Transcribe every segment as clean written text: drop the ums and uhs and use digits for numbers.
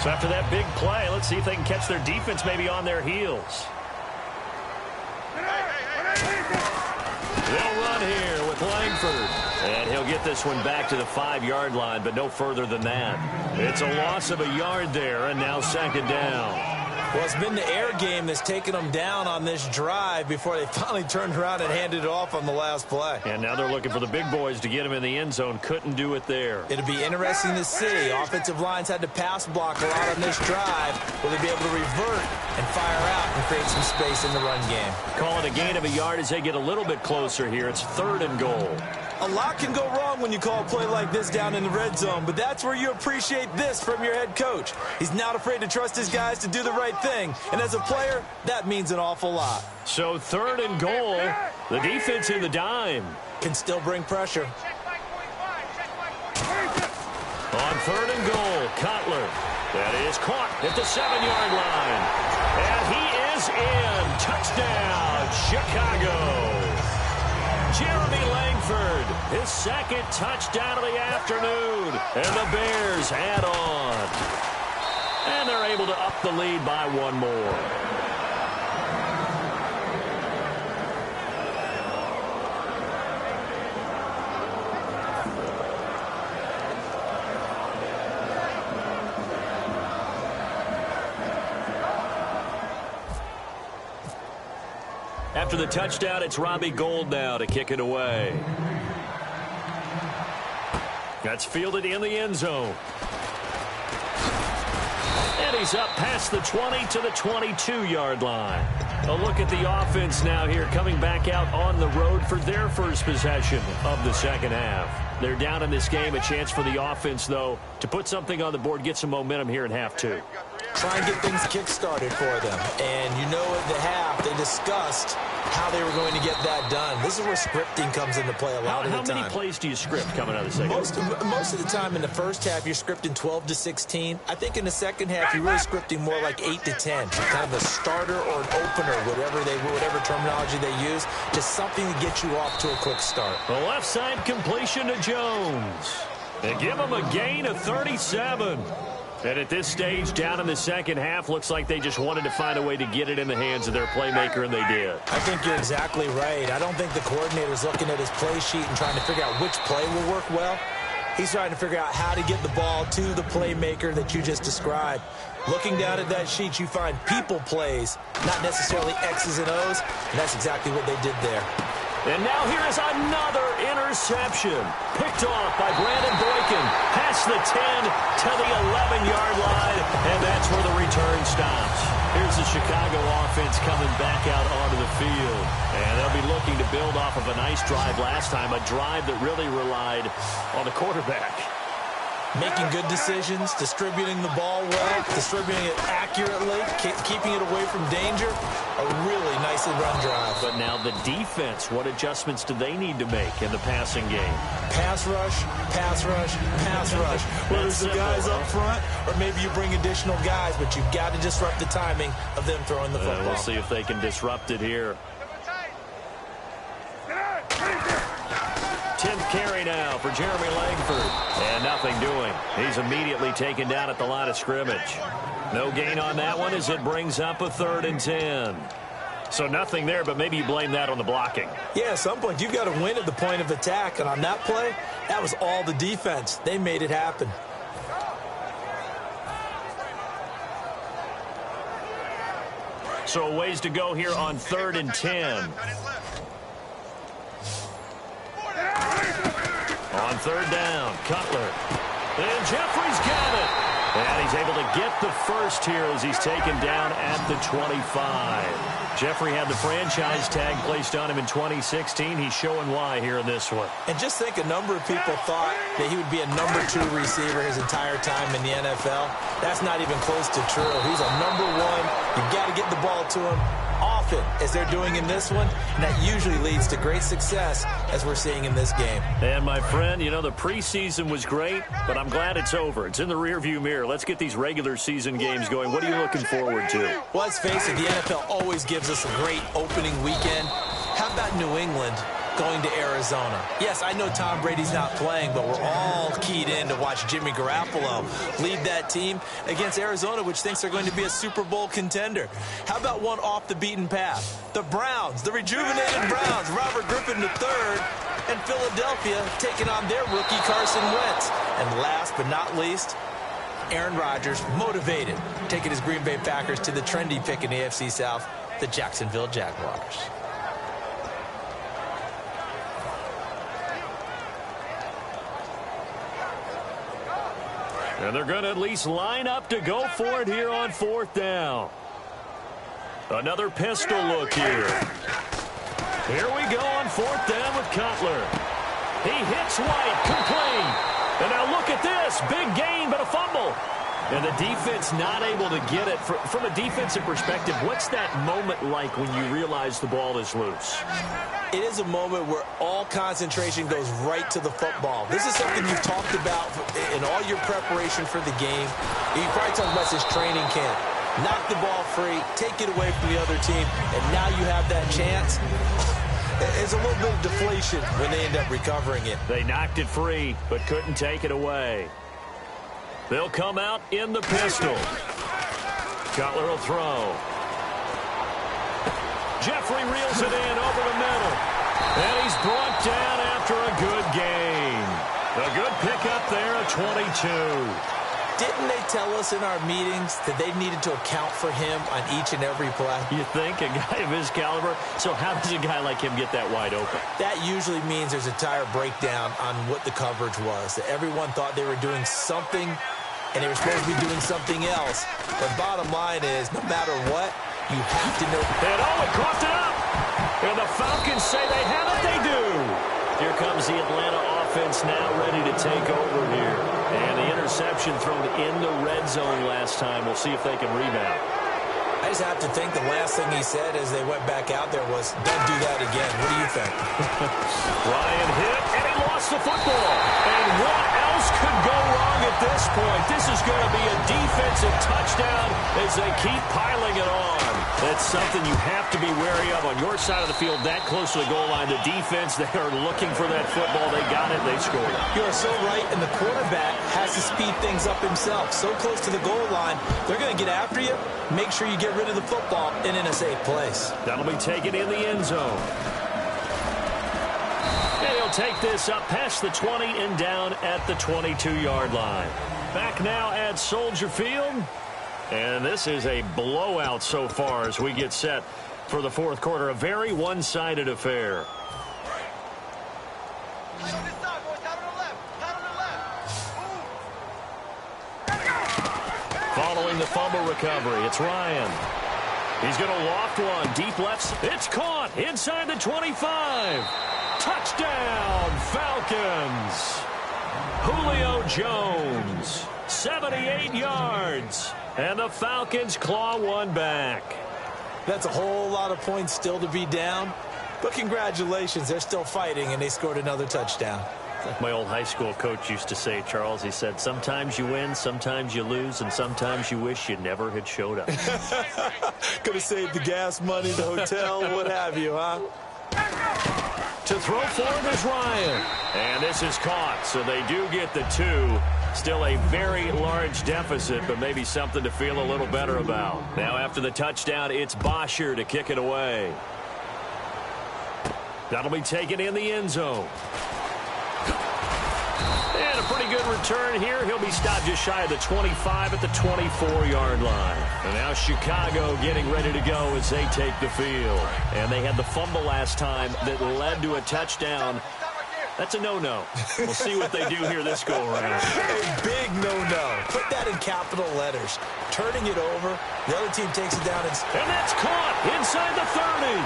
So after that big play, let's see if they can catch their defense maybe on their heels. They'll run here with Langford. And he'll get this one back to the 5-yard line, but no further than that. It's a loss of a yard there, and now second down. Well, it's been the air game that's taken them down on this drive before they finally turned around and handed it off on the last play. And now they're looking for the big boys to get him in the end zone. Couldn't do it there. It'll be interesting to see. Offensive lines had to pass block a lot on this drive. Will they be able to revert and fire out and create some space in the run game? Call it a gain of a yard as they get a little bit closer here. It's 3rd and goal. A lot can go wrong when you call a play like this down in the red zone, but that's where you appreciate this from your head coach. He's not afraid to trust his guys to do the right thing, and as a player, that means an awful lot. So 3rd and goal, the defense in the dime. Can still bring pressure. On 3rd and goal, Cutler. That is caught at the 7-yard line. And he is in. Touchdown, Chicago. Jeremy Langford, his 2nd touchdown of the afternoon. And the Bears add on. And they're able to up the lead by 1 more. After the touchdown, it's Robbie Gould now to kick it away. That's fielded in the end zone. And he's up past the 20 to the 22-yard line. A look at the offense now here, coming back out on the road for their first possession of the second half. They're down in this game. A chance for the offense, though, to put something on the board, get some momentum here in half 2. Try and get things kick-started for them. And you know at the half, they discussed how they were going to get that done. This is where scripting comes into play a lot of the time. How many plays do you script coming out of the second half? Most of the time in the first half, you're scripting 12 to 16. I think in the second half, you're really scripting more like 8 to 10. Kind of a starter or an opener, whatever terminology they use. Just something to get you off to a quick start. The left side completion to Jones. They give him a gain of 37. And at this stage, down in the second half, looks like they just wanted to find a way to get it in the hands of their playmaker, and they did. I think you're exactly right. I don't think the coordinator's looking at his play sheet and trying to figure out which play will work well. He's trying to figure out how to get the ball to the playmaker that you just described. Looking down at that sheet, you find people plays, not necessarily X's and O's, and that's exactly what they did there. And now here is another interception. Picked off by Brandon Boykin. Past the 10 to the 11-yard line. And that's where the return stops. Here's the Chicago offense coming back out onto the field. And they'll be looking to build off of a nice drive last time. A drive that really relied on the quarterback. Making good decisions, distributing the ball well, distributing it accurately, keeping it away from danger. A really nicely run drive. But now the defense, what adjustments do they need to make in the passing game? Pass rush, pass rush, pass rush. Whether it's the guys up front or maybe you bring additional guys, but you've got to disrupt the timing of them throwing the football. We'll see if they can disrupt it here. 10th carry now for Jeremy Langford. And nothing doing. He's immediately taken down at the line of scrimmage. No gain on that one as it brings up a 3rd and 10. So nothing there, but maybe you blame that on the blocking. Yeah, at some point you've got to win at the point of attack. And on that play, that was all the defense. They made it happen. So a ways to go here on 3rd and 10. On 3rd down, Cutler. And Jeffrey's got it. And he's able to get the first here as he's taken down at the 25. Jeffrey had the franchise tag placed on him in 2016. He's showing why here in this one. And just think, a number of people thought that he would be a number 2 receiver his entire time in the NFL. That's not even close to true. He's a number 1. You've got to get the ball to him often, as they're doing in this one, and that usually leads to great success, as we're seeing in this game. And my friend, you know, the preseason was great, but I'm glad it's over. It's in the rearview mirror. Let's get these regular season games going. What are you looking forward to? Well, let's face it, the NFL always gives us a great opening weekend. How about New England going to Arizona. Yes, I know Tom Brady's not playing, but we're all keyed in to watch Jimmy Garoppolo lead that team against Arizona, which thinks they're going to be a Super Bowl contender. How about one off the beaten path? The Browns, the rejuvenated Browns, Robert Griffin III, and Philadelphia taking on their rookie Carson Wentz. And last but not least, Aaron Rodgers, motivated, taking his Green Bay Packers to the trendy pick in the AFC South, the Jacksonville Jaguars. And they're going to at least line up to go for it here on 4th down. Another pistol look here. Here we go on 4th down with Cutler. He hits White, complete. And now look at this, big gain but a fumble. And the defense not able to get it. From a defensive perspective, what's that moment like when you realize the ball is loose? It is a moment where all concentration goes right to the football. This is something you've talked about in all your preparation for the game. You probably talked about this training camp. Knock the ball free, take it away from the other team, and now you have that chance. It's a little bit of deflation when they end up recovering it. They knocked it free, but couldn't take it away. They'll come out in the pistol. Cutler will throw. Jeffrey reels it in over the middle. And he's brought down after a good gain. A good pickup there at 22. Didn't they tell us in our meetings that they needed to account for him on each and every play? You think? A guy of his caliber? So how does a guy like him get that wide open? That usually means there's a tire breakdown on what the coverage was. That everyone thought they were doing something, and they were supposed to be doing something else. But bottom line is, no matter what, you have to know. And it coughed it up. And the Falcons say they have it. They do. Here comes the Atlanta offense now ready to take over here. And the interception thrown in the red zone last time. We'll see if they can rebound. I just have to think the last thing he said as they went back out there was, don't do that again. What do you think? Ryan hit, and he lost the football. And what else could go wrong at this point? This is going to be a defensive touchdown as they keep piling it on. That's something you have to be wary of on your side of the field, that close to the goal line. The defense, they are looking for that football. They got it. They scored it. You are so right, and the quarterback has to speed things up himself. So close to the goal line, they're going to get after you. Make sure you get rid of the football and in a safe place. That'll be taken in the end zone. And he'll take this up past the 20 and down at the 22-yard line. Back now at Soldier Field. And this is a blowout so far as we get set for the 4th quarter. A very one-sided affair. Following the fumble recovery, it's Ryan. He's going to loft one. Deep left. It's caught inside the 25. Touchdown, Falcons. Julio Jones, 78 yards. And the Falcons claw one back. That's a whole lot of points still to be down. But congratulations, they're still fighting, and they scored another touchdown. Like my old high school coach used to say, Charles, he said, sometimes you win, sometimes you lose, and sometimes you wish you never had showed up. Could have saved the gas money, the hotel, what have you, huh? To throw for it is Ryan. And this is caught, so they do get the 2. Still a very large deficit, but maybe something to feel a little better about. Now after the touchdown, it's Bosher to kick it away. That'll be taken in the end zone. And a pretty good return here. He'll be stopped just shy of the 25 at the 24-yard line. And now Chicago getting ready to go as they take the field. And they had the fumble last time that led to a touchdown. That's a no-no. We'll see what they do here this go-around. A big no-no. Put that in capital letters. Turning it over, the other team takes it down. And that's caught inside the 30.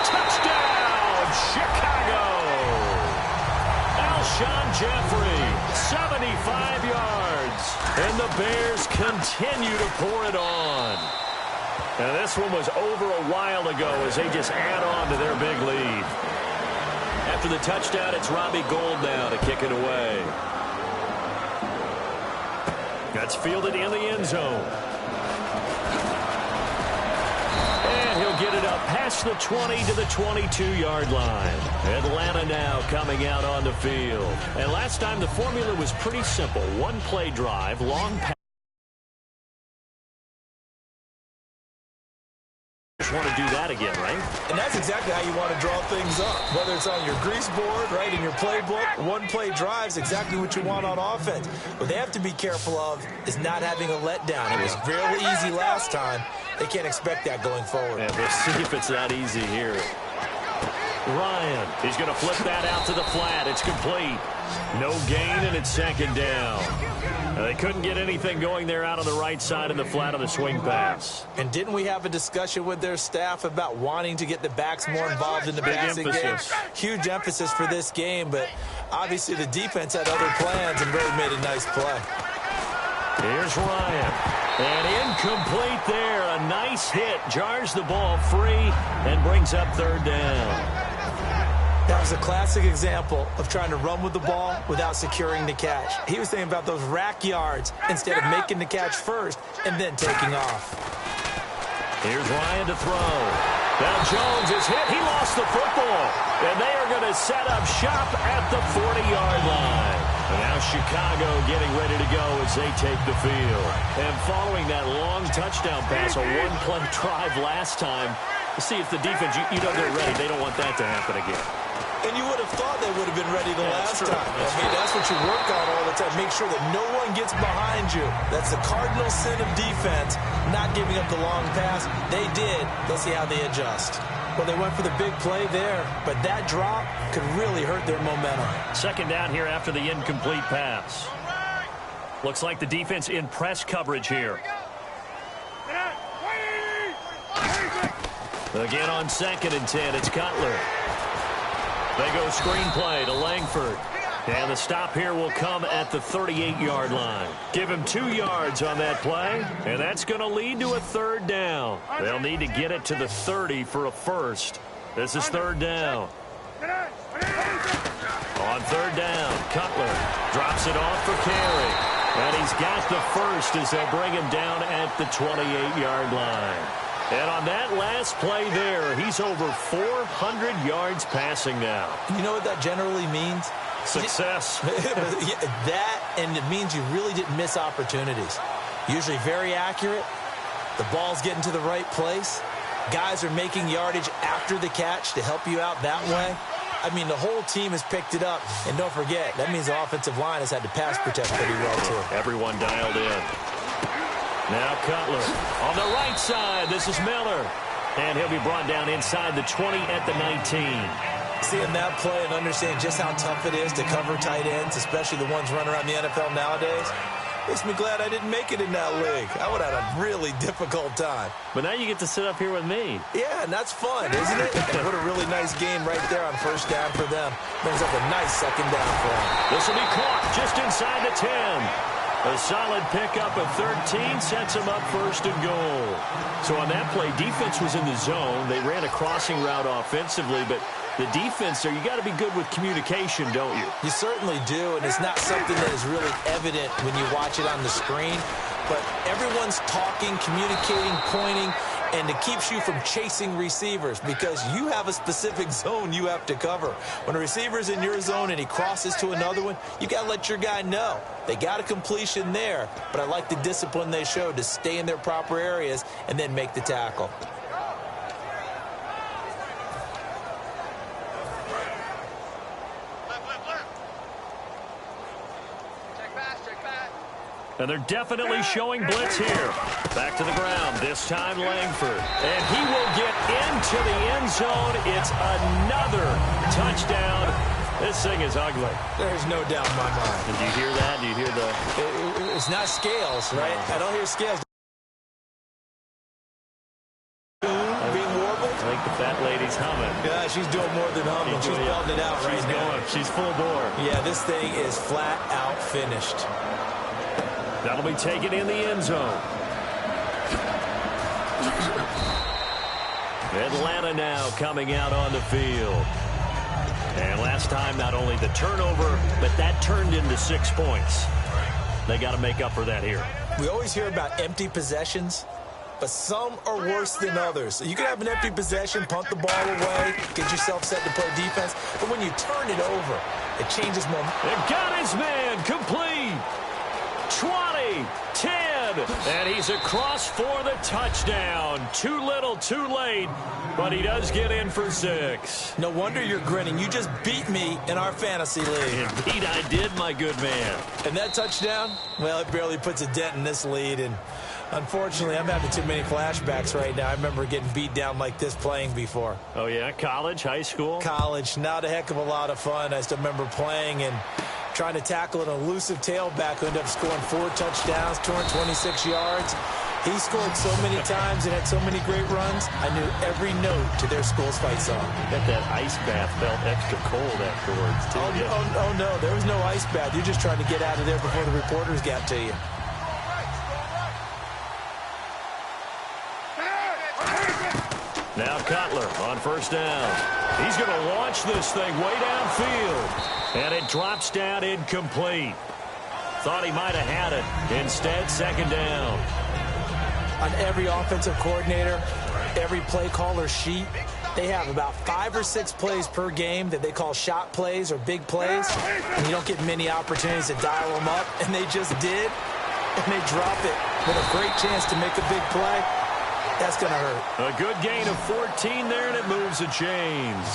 Touchdown, Chicago. Alshon Jeffrey, 75 yards. And the Bears continue to pour it on. And this one was over a while ago as they just add on to their big lead. After the touchdown, it's Robbie Gould now to kick it away. That's fielded in the end zone. And he'll get it up past the 20 to the 22-yard line. Atlanta now coming out on the field. And last time the formula was pretty simple. One-play drive, long pass. Want to do that again, right? And that's exactly how you want to draw things up. Whether it's on your grease board, right, in your playbook, one-play drives, exactly what you want on offense. What they have to be careful of is not having a letdown. It was real easy last time. They can't expect that going forward. Yeah, we'll see if it's that easy here. Ryan, he's going to flip that out to the flat. It's complete. No gain, and it's second down. They couldn't get anything going there out on the right side of the flat on the swing pass. And didn't we have a discussion with their staff about wanting to get the backs more involved in the passing game? Huge emphasis for this game, but obviously the defense had other plans and really made a nice play. Here's Ryan. And incomplete there. A nice hit. Jars the ball free and brings up third down. That was a classic example of trying to run with the ball without securing the catch. He was thinking about those rack yards instead of making the catch first and then taking off. Here's Ryan to throw. Now Jones is hit. He lost the football. And they are going to set up shop at the 40-yard line. And now Chicago getting ready to go as they take the field. And following that long touchdown pass, a one-play drive last time, to see if the defense, you know they're ready. They don't want that to happen again. And you would have thought they would have been ready the last time. That's what you work on all the time. Make sure that no one gets behind you. That's the cardinal sin of defense, not giving up the long pass. They did. Let's see how they adjust. Well, they went for the big play there, but that drop could really hurt their momentum. Second down here after the incomplete pass. Looks like the defense in press coverage here. Again on 2nd and 10, it's Cutler. They go screenplay to Langford. And the stop here will come at the 38-yard line. Give him 2 yards on that play, and that's going to lead to a third down. They'll need to get it to the 30 for a first. This is third down. On third down, Cutler drops it off for carry. And he's got the first as they bring him down at the 28-yard line. And on that last play there, he's over 400 yards passing now. You know what that generally means? Success. That, and it means you really didn't miss opportunities. Usually very accurate. The ball's getting to the right place. Guys are making yardage after the catch to help you out that way. I mean, the whole team has picked it up. And don't forget, that means the offensive line has had to pass protect pretty well, too. Everyone dialed in. Now Cutler on the right side. This is Miller. And he'll be brought down inside the 20 at the 19. Seeing that play and understanding just how tough it is to cover tight ends, especially the ones running around the NFL nowadays, makes me glad I didn't make it in that league. I would have had a really difficult time. But now you get to sit up here with me. Yeah, and that's fun, isn't it? And what a really nice game right there on first down for them. Brings up a nice second down for them. This will be caught just inside the 10. A solid pickup of 13 sets them up first and goal. So on that play, defense was in the zone. They ran a crossing route offensively, but the defense there, you got to be good with communication, don't you? You certainly do, and it's not something that is really evident when you watch it on the screen. But everyone's talking, communicating, pointing, and it keeps you from chasing receivers because you have a specific zone you have to cover. When a receiver's in your zone and he crosses to another one, you got to let your guy know. They got a completion there, but I like the discipline they showed to stay in their proper areas and then make the tackle. And they're definitely showing blitz here. Back to the ground, this time Langford. And he will get into the end zone. It's another touchdown. This thing is ugly. There's no doubt in my mind. Did you hear that? Do you hear the... It's not scales, right? I don't hear scales. Being warbled? I think the fat lady's humming. Yeah, she's doing more than humming. She's belting it out right now. She's full bore. Yeah, this thing is flat out finished. That'll be taken in the end zone. Atlanta now coming out on the field. And last time, not only the turnover, but that turned into 6 points. They got to make up for that here. We always hear about empty possessions. but some are worse than others. So you can have an empty possession, punt the ball away, get yourself set to play defense, but when you turn it over, it changes momentum. It got his man complete. 20, 10, and he's across for the touchdown. Too little, too late, but he does get in for 6. No wonder you're grinning. You just beat me in our fantasy league. Indeed I did, my good man. And that touchdown, well, it barely puts a dent in this lead, and unfortunately, I'm having too many flashbacks right now. I remember getting beat down like this playing before. Oh, yeah? College, high school? College, not a heck of a lot of fun. I still remember playing and trying to tackle an elusive tailback who ended up scoring 4 touchdowns, 226 yards. He scored so many times and had so many great runs, I knew every note to their school's fight song. Bet that ice bath felt extra cold afterwards, too. Oh, no, there was no ice bath. You're just trying to get out of there before the reporters got to you. Now Cutler on first down. He's going to launch this thing way downfield. And it drops down incomplete. Thought he might have had it. Instead, second down. On every offensive coordinator, every play caller sheet, they have about 5 or 6 plays per game that they call shot plays or big plays. And you don't get many opportunities to dial them up. And they just did. And they drop it with a great chance to make a big play. That's going to hurt. A good gain of 14 there, and it moves the chains.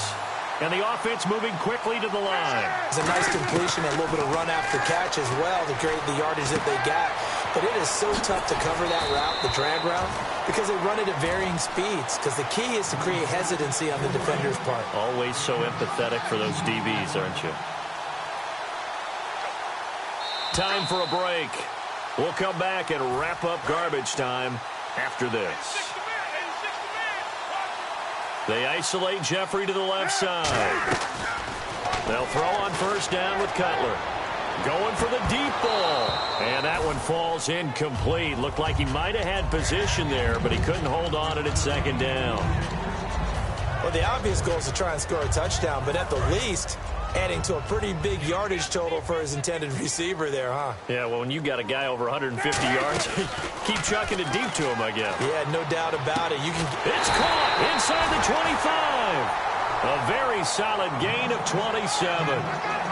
And the offense moving quickly to the line. It's a nice completion, a little bit of run after catch as well to create the yardage that they got. But it is so tough to cover that route, the drag route, because they run it at varying speeds. Because the key is to create hesitancy on the defender's part. Always so empathetic for those DBs, aren't you? Time for a break. We'll come back and wrap up garbage time after this. They isolate Jeffrey to the left side. They'll throw on first down with Cutler. Going for the deep ball. And that one falls incomplete. Looked like he might have had position there, but he couldn't hold on at second down. Well, the obvious goal is to try and score a touchdown, but at the least, adding to a pretty big yardage total for his intended receiver there, huh? Yeah, well, when you got a guy over 150 yards, keep chucking it deep to him, I guess. Yeah, no doubt about it. It's caught inside the 25. A very solid gain of 27.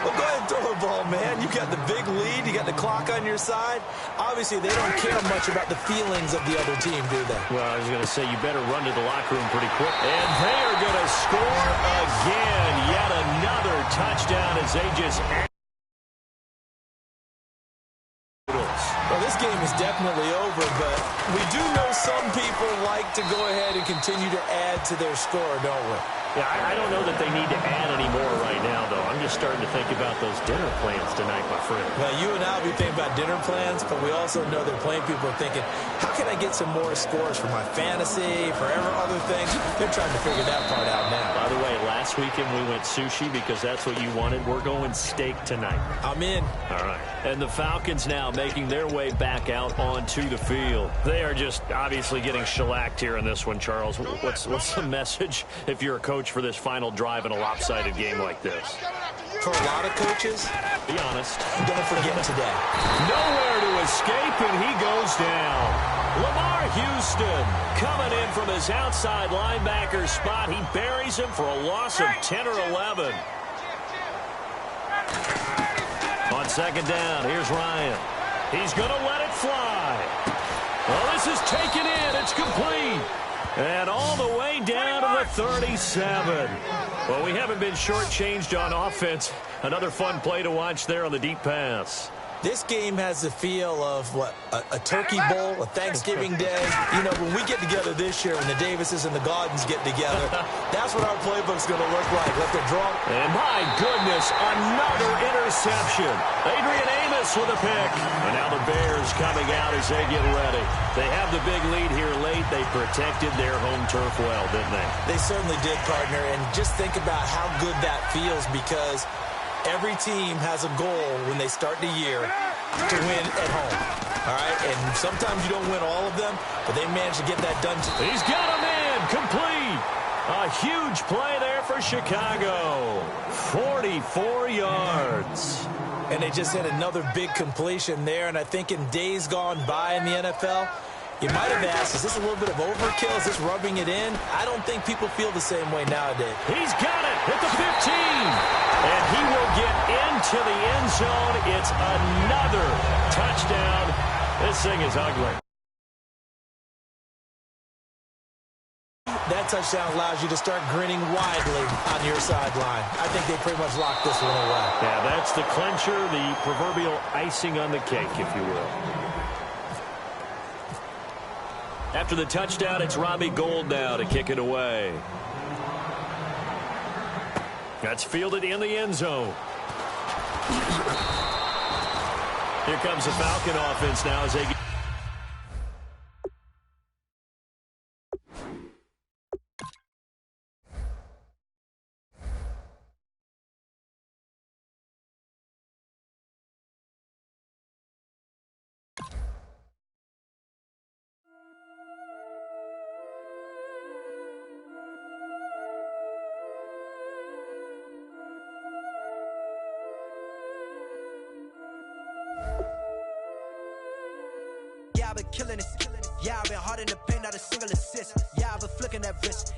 Well, go ahead and throw the ball, man. You got the big lead. You got the clock on your side. Obviously, they don't care much about the feelings of the other team, do they? Well, I was going to say, you better run to the locker room pretty quick. And they are going to score again. Yet another touchdown as they just... Well, this game is definitely over, but we do know some people like to go ahead and continue to add to their score, don't we? Yeah, I don't know that they need to add any more right now, though. I'm just starting to think about those dinner plans tonight, my friend. Well, you and I will be thinking about dinner plans, but we also know that playing people are thinking, how can I get some more scores for my fantasy, for other things? They're trying to figure that part out now. By the way, last weekend we went sushi because that's what you wanted. We're going steak tonight. I'm in. All right. And the Falcons now making their way back out onto the field. They are just obviously getting shellacked here in this one, Charles. What's the message if you're a coach for this final drive in a lopsided game like this? For a lot of coaches, be honest, don't forget today. Nowhere to escape, and he goes down. Lamar Houston coming in from his outside linebacker spot. He buries him for a loss of 10 or 11. On second down, here's Ryan. He's going to let it fly. Well, this is taken in. It's complete. And all the way down to the 37. Well, we haven't been shortchanged on offense. Another fun play to watch there on the deep pass. This game has the feel of, what, a turkey bowl, a Thanksgiving day. You know, when we get together this year, when the Davises and the Gaudens get together, that's what our playbook's going to look like. Let the draw. And my goodness, another interception. Adrian Amos with a pick. And now the Bears coming out as they get ready. They have the big lead here late. They protected their home turf well, didn't they? They certainly did, partner. And just think about how good that feels, because every team has a goal when they start the year to win at home. All right? And sometimes you don't win all of them, but they managed to get that done. He's got a man complete. A huge play there for Chicago. 44 yards. And they just had another big completion there. And I think in days gone by in the NFL, You might have asked, is this a little bit of overkill? Is this rubbing it in? I don't think people feel the same way nowadays. He's got it at the 15. And he will get into the end zone. It's another touchdown. This thing is ugly. That touchdown allows you to start grinning widely on your sideline. I think they pretty much locked this one away. Yeah, that's the clincher, the proverbial icing on the cake, if you will. After the touchdown, it's Robbie Gould now to kick it away. That's fielded in the end zone. Here comes the Falcon offense now as they get... Yeah, I've been killing it. Yeah, I've been hard in the paint, not a single assist. Yeah, I've been flicking that wrist.